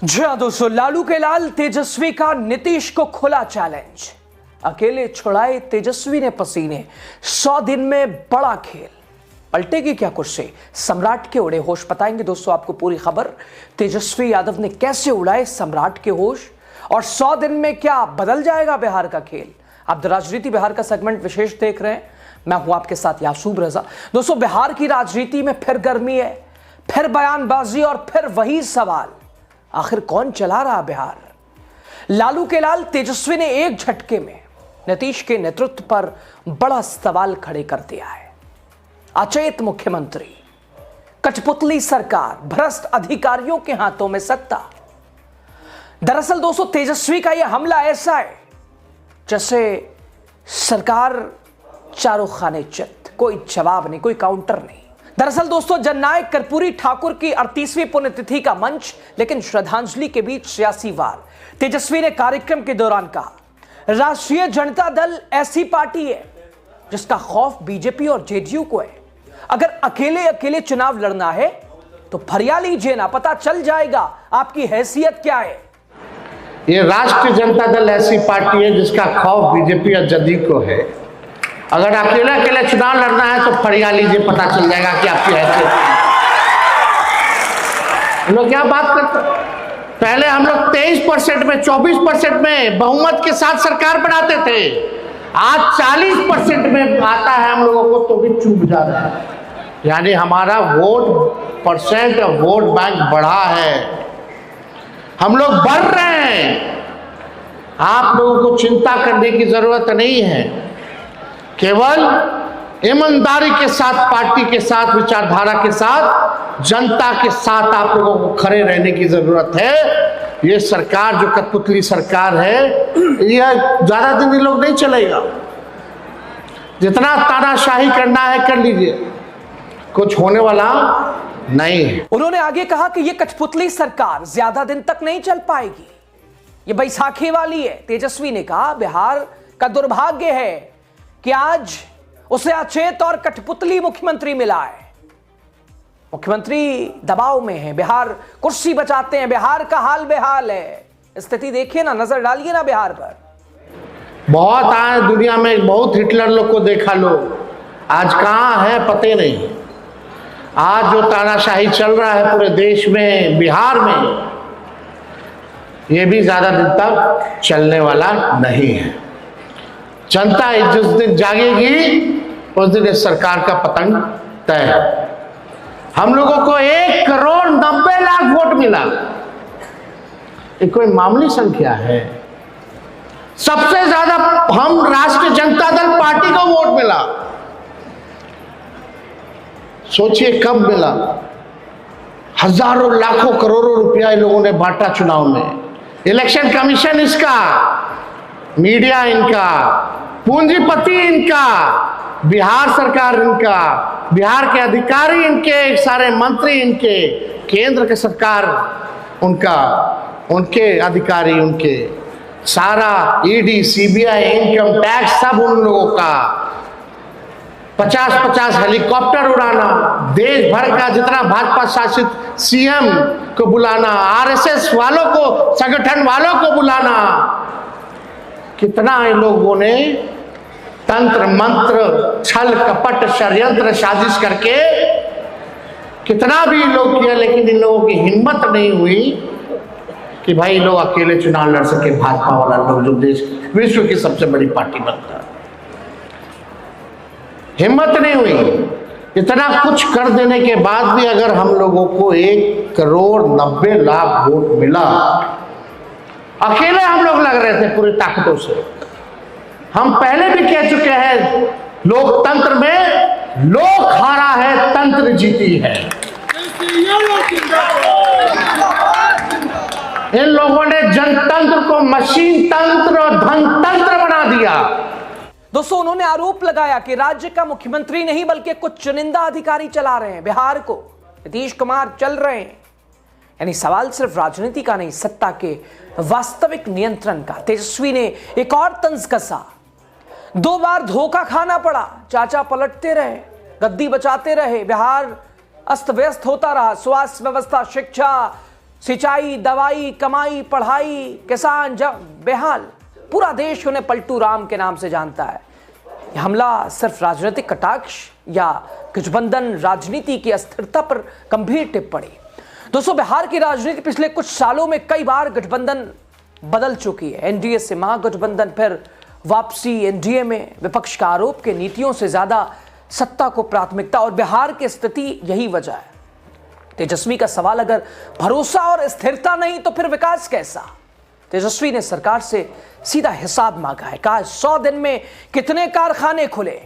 जी हाँ दोस्तों, लालू के लाल तेजस्वी का नीतीश को खुला चैलेंज। अकेले छुड़ाए तेजस्वी ने पसीने, 100 दिन में बड़ा खेल। पलटेगी क्या कुर्सी? सम्राट के उड़े होश। बताएंगे दोस्तों आपको पूरी खबर। तेजस्वी यादव ने कैसे उड़ाए सम्राट के होश और 100 दिन में क्या बदल जाएगा बिहार का खेल। आप द राजनीति बिहार का सेगमेंट विशेष देख रहे हैं। मैं हूं आपके साथ यासूब रजा। दोस्तों, बिहार की राजनीति में फिर गर्मी है, फिर बयानबाजी और फिर वही सवाल, आखिर कौन चला रहा बिहार? लालू के लाल तेजस्वी ने एक झटके में नीतीश के नेतृत्व पर बड़ा सवाल खड़े कर दिया है। अचेत मुख्यमंत्री, कठपुतली सरकार, भ्रष्ट अधिकारियों के हाथों में सत्ता। दरअसल दोस्तों, तेजस्वी का यह हमला ऐसा है जैसे सरकार चारों खाने चित, कोई जवाब नहीं, कोई काउंटर नहीं। दरअसल दोस्तों, जननायक कर्पूरी ठाकुर की 38वीं पुण्यतिथि का मंच, लेकिन श्रद्धांजलि के बीच सियासी वार। तेजस्वी ने कार्यक्रम के दौरान कहा, राष्ट्रीय जनता दल ऐसी पार्टी है जिसका खौफ बीजेपी और जेडीयू को है। अगर अकेले अकेले चुनाव लड़ना है तो फरिया लीजिए ना, पता चल जाएगा आपकी हैसियत क्या है। ये राष्ट्रीय जनता दल ऐसी पार्टी है जिसका खौफ बीजेपी और जेडीयू को है। अगर अकेले अकेले चुनाव लड़ना है तो फरिया लीजिए, पता चल जाएगा कि आपकी हैसियत लोग क्या बात करते। पहले हम लोग 23% में, 24% में बहुमत के साथ सरकार बनाते थे। आज 40% में आता है हम लोगों को तो भी चूक जा रहा है। यानी हमारा वोट परसेंट और वोट बैंक बढ़ा है, हम लोग बढ़ रहे हैं। आप लोगों को चिंता करने की जरूरत नहीं है, केवल ईमानदारी के साथ, पार्टी के साथ, विचारधारा के साथ, जनता के साथ आप लोगों को खड़े रहने की जरूरत है। ये सरकार जो कठपुतली सरकार है, यह ज्यादा दिन लोग नहीं चलेगा। जितना तानाशाही करना है कर लीजिए, कुछ होने वाला नहीं है। उन्होंने आगे कहा कि यह कठपुतली सरकार ज्यादा दिन तक नहीं चल पाएगी, ये बैसाखी वाली है। तेजस्वी ने कहा, बिहार का दुर्भाग्य है कि आज उसे अचेत और कठपुतली मुख्यमंत्री मिला है। मुख्यमंत्री दबाव में है, बिहार कुर्सी बचाते हैं, बिहार का हाल बेहाल है। स्थिति देखिए ना, नजर डालिए ना बिहार पर। बहुत आए दुनिया में, बहुत हिटलर लोग को देखा लोग, आज कहाँ है पते नहीं। आज जो तानाशाही चल रहा है पूरे देश में, बिहार में, ये भी ज्यादा दिन तक चलने वाला नहीं है। जनता जिस दिन जागेगी उस दिन इस सरकार का पतन तय है। हम लोगों को 1,90,00,000 वोट मिला, ये कोई मामूली संख्या है। सबसे ज्यादा हम राष्ट्रीय जनता दल पार्टी को वोट मिला। सोचिए कब मिला। हजारों लाखों करोड़ों रुपया इन लोगों ने बांटा चुनाव में। इलेक्शन कमीशन इसका, मीडिया इनका, पूंजीपति इनका, बिहार सरकार इनका, बिहार के अधिकारी इनके, सारे मंत्री इनके, केंद्र के सरकार उनका, उनके अधिकारी उनके, सारा ईडी, सीबीआई, इनकम टैक्स सब उन लोगों का। 50-50 हेलीकॉप्टर उड़ाना, देश भर का जितना भाजपा शासित सीएम को बुलाना, आरएसएस वालों को, संगठन वालों को बुलाना। कितना इन लोगों ने तंत्र मंत्र, छल कपट, षड्यंत्र, साजिश करके कितना भी लोग किया, लेकिन इन लोगों की हिम्मत नहीं हुई कि भाई लोग अकेले चुनाव लड़ सके। भाजपा वाला लोग जो देश, विश्व की सबसे बड़ी पार्टी बनता है, हिम्मत नहीं हुई। इतना कुछ कर देने के बाद भी अगर हम लोगों को 1,90,00,000 वोट मिला, अकेले हम लोग लग रहे थे पूरी ताकतों से। हम पहले भी कह चुके हैं, लोकतंत्र में लोक हारा है, तंत्र जीती है। इन लोगों ने जनतंत्र को मशीन तंत्र और धनतंत्र बना दिया। दोस्तों, उन्होंने आरोप लगाया कि राज्य का मुख्यमंत्री नहीं बल्कि कुछ चुनिंदा अधिकारी चला रहे हैं बिहार को, नीतीश कुमार चल रहे हैं। यानी सवाल सिर्फ राजनीति का नहीं, सत्ता के वास्तविक नियंत्रण का। तेजस्वी ने एक और तंज कसा, 2 बार धोखा खाना पड़ा, चाचा पलटते रहे, गद्दी बचाते रहे, बिहार अस्त व्यस्त होता रहा, स्वास्थ्य व्यवस्था, शिक्षा, सिंचाई, दवाई, कमाई, पढ़ाई, किसान जब बेहाल, पूरा देश उन्हें पलटू राम के नाम से जानता है। यह हमला सिर्फ राजनीतिक कटाक्ष या गठबंधन राजनीति की अस्थिरता पर गंभीर टिप्पणी। दोस्तों, बिहार की राजनीति पिछले कुछ सालों में कई बार गठबंधन बदल चुकी है। एनडीए से महागठबंधन, फिर वापसी एनडीए में। विपक्ष का आरोप के नीतियों से ज्यादा सत्ता को प्राथमिकता, और बिहार की स्थिति यही वजह है। तेजस्वी का सवाल, अगर भरोसा और स्थिरता नहीं तो फिर विकास कैसा? तेजस्वी ने सरकार से सीधा हिसाब मांगा है। कहा 100 दिन में कितने कारखाने खुले,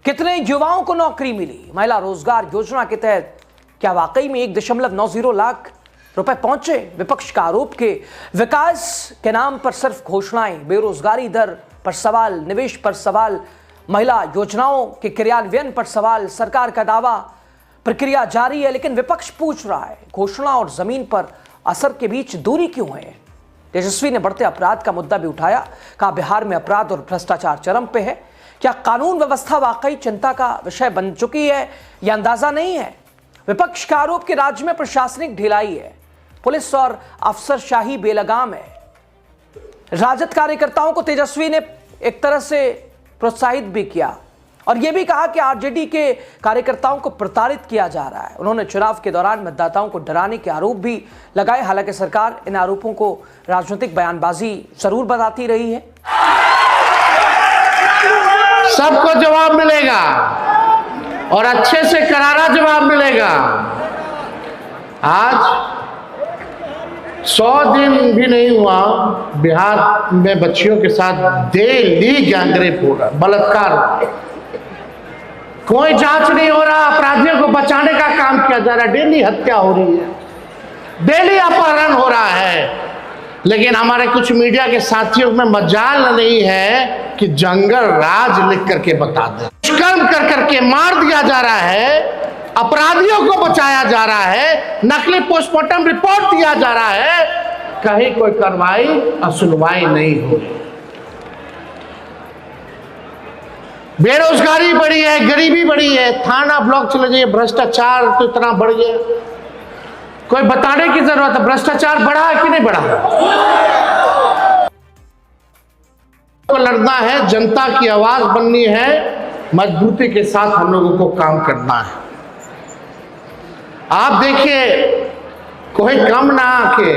कितने युवाओं को नौकरी मिली, महिला रोजगार योजना के तहत क्या वाकई में 1.90 लाख रुपए पहुंचे? विपक्ष का आरोप के विकास के नाम पर सिर्फ घोषणाएं, बेरोजगारी दर पर सवाल, निवेश पर सवाल, महिला योजनाओं के क्रियान्वयन पर सवाल। सरकार का दावा प्रक्रिया जारी है, लेकिन विपक्ष पूछ रहा है घोषणा और जमीन पर असर के बीच दूरी क्यों है? तेजस्वी ने बढ़ते अपराध का मुद्दा भी उठाया। कहा बिहार में अपराध और भ्रष्टाचार चरम पे है। क्या कानून व्यवस्था वाकई चिंता का विषय बन चुकी है या अंदाजा नहीं है? विपक्ष का आरोप कि राज्य में प्रशासनिक ढिलाई है, पुलिस और अफसरशाही बेलगाम है। राजद कार्यकर्ताओं को तेजस्वी ने एक तरह से प्रोत्साहित भी किया और यह भी कहा कि आरजेडी के कार्यकर्ताओं को प्रताड़ित किया जा रहा है। उन्होंने चुनाव के दौरान मतदाताओं को डराने के आरोप भी लगाए। हालांकि सरकार इन आरोपों को राजनीतिक बयानबाजी जरूर बताती रही है। सबको जवाब मिलेगा और अच्छे से करारा जवाब मिलेगा। आज 100 दिन भी नहीं हुआ, बिहार में बच्चियों के साथ डेली गैंगरेप हो रहा, बलात्कार, कोई जांच नहीं हो रहा, अपराधियों को बचाने का काम किया जा रहा है, डेली हत्या हो रही है, डेली अपहरण हो रहा है। लेकिन हमारे कुछ मीडिया के साथियों में मजाल नहीं है कि जंगल राज लिख करके बता दें। दुष्कर्म कर करके मार दिया जा रहा है, अपराधियों को बचाया जा रहा है, नकली पोस्टमार्टम रिपोर्ट दिया जा रहा है, कहीं कोई कार्रवाई और सुनवाई नहीं हो रही। बेरोजगारी बढ़ी है, गरीबी बढ़ी है, थाना ब्लॉक चले जाइए, भ्रष्टाचार तो इतना बढ़ गया, कोई बताने की जरूरत है भ्रष्टाचार बढ़ा है कि नहीं बढ़ा? तो लड़ना है, जनता की आवाज बननी है, मजबूती के साथ हम लोगों को काम करना है। आप देखिए, कोई कम ना आके,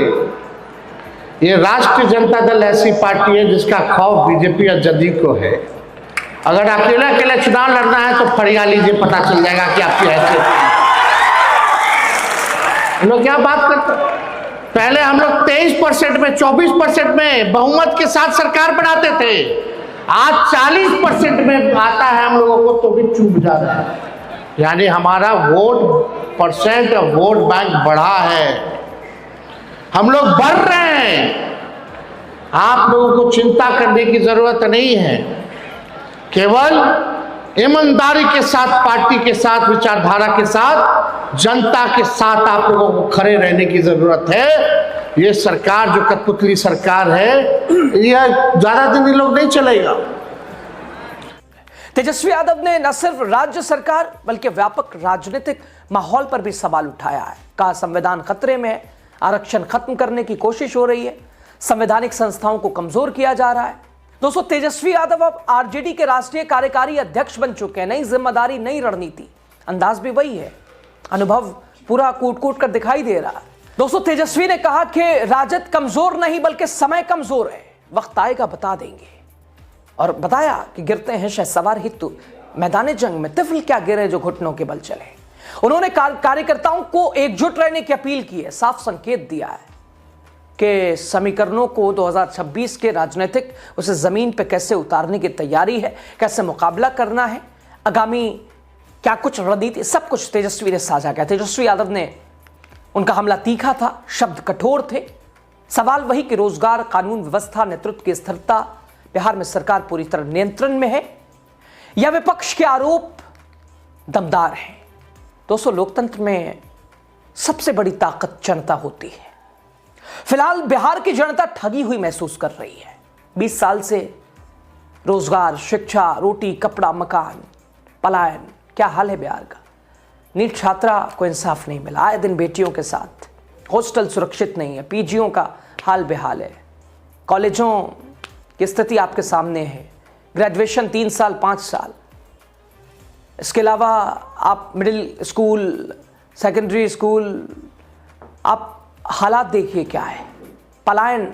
ये राष्ट्रीय जनता दल ऐसी पार्टी है जिसका खौफ बीजेपी और जदयू को है। अगर अकेला अकेला चुनाव लड़ना है तो फरिया लीजिए, पता चल जाएगा कि आपकी हैसियत। हम लोग क्या बात करते, पहले हम लोग 23% में, 24% में बहुमत के साथ सरकार बनाते थे। आज 40% में आता है हम लोगों को तो भी चूक जा रहा है। यानी हमारा वोट परसेंट और वोट बैंक बढ़ा है, हम लोग बढ़ रहे हैं। आप लोगों को चिंता करने की जरूरत नहीं है, केवल ईमानदारी के साथ, पार्टी के साथ, विचारधारा के साथ, जनता के साथ आप लोगों को खड़े रहने की जरूरत है। ये सरकार जो कठपुतली सरकार है, यह ज्यादा दिन ये लोग नहीं चलेगा। तेजस्वी यादव ने न सिर्फ राज्य सरकार बल्कि व्यापक राजनीतिक माहौल पर भी सवाल उठाया है। कहा संविधान खतरे में है, आरक्षण खत्म करने की कोशिश हो रही है, संवैधानिक संस्थाओं को कमजोर किया जा रहा है। दोस्तों, तेजस्वी यादव अब आरजेडी के राष्ट्रीय कार्यकारी अध्यक्ष बन चुके हैं। नई जिम्मेदारी, नई रणनीति, अंदाज भी वही है, अनुभव पूरा कूट कूट कर दिखाई दे रहा है। दोस्तों, तेजस्वी ने कहा कि राजद कमजोर नहीं बल्कि समय कमजोर है, वक्त आएगा बता देंगे। और बताया कि गिरते हैं शहसवार हितु, मैदान जंग में तिफल क्या गिरे जो घुटनों के बल चले। उन्होंने कार्यकर्ताओं को एकजुट रहने की अपील की है, साफ संकेत दिया है कि समीकरणों को 2026 के राजनीतिक उसे जमीन पर कैसे उतारने की तैयारी है, कैसे मुकाबला करना है, आगामी क्या कुछ रणनीति, सब कुछ तेजस्वी ने साझा किया। तेजस्वी यादव ने, उनका हमला तीखा था, शब्द कठोर थे। सवाल वही कि रोजगार, कानून व्यवस्था, नेतृत्व की स्थिरता, बिहार में सरकार पूरी तरह नियंत्रण में है या विपक्ष के आरोप दमदार हैं। दोस्तों, लोकतंत्र में सबसे बड़ी ताकत जनता होती है। फिलहाल बिहार की जनता ठगी हुई महसूस कर रही है। 20 साल से रोजगार, शिक्षा, रोटी, कपड़ा, मकान, पलायन, क्या हाल है बिहार का। नीट छात्रा को इंसाफ नहीं मिला, आए दिन बेटियों के साथ हॉस्टल सुरक्षित नहीं है, पीजियों का हाल बेहाल है, कॉलेजों की स्थिति आपके सामने है, ग्रेजुएशन 3 साल 5 साल, इसके अलावा आप मिडिल स्कूल, सेकेंडरी स्कूल, आप हालात देखिए क्या है। पलायन,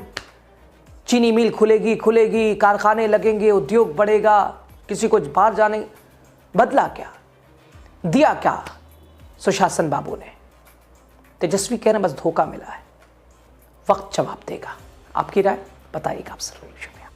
चीनी मिल खुलेगी, कारखाने लगेंगे, उद्योग बढ़ेगा, किसी को बाहर जाने, बदला क्या, दिया क्या सुशासन बाबू ने? तेजस्वी कह रहे बस धोखा मिला है, वक्त जवाब देगा। आपकी राय बताइएगा आप जरूर।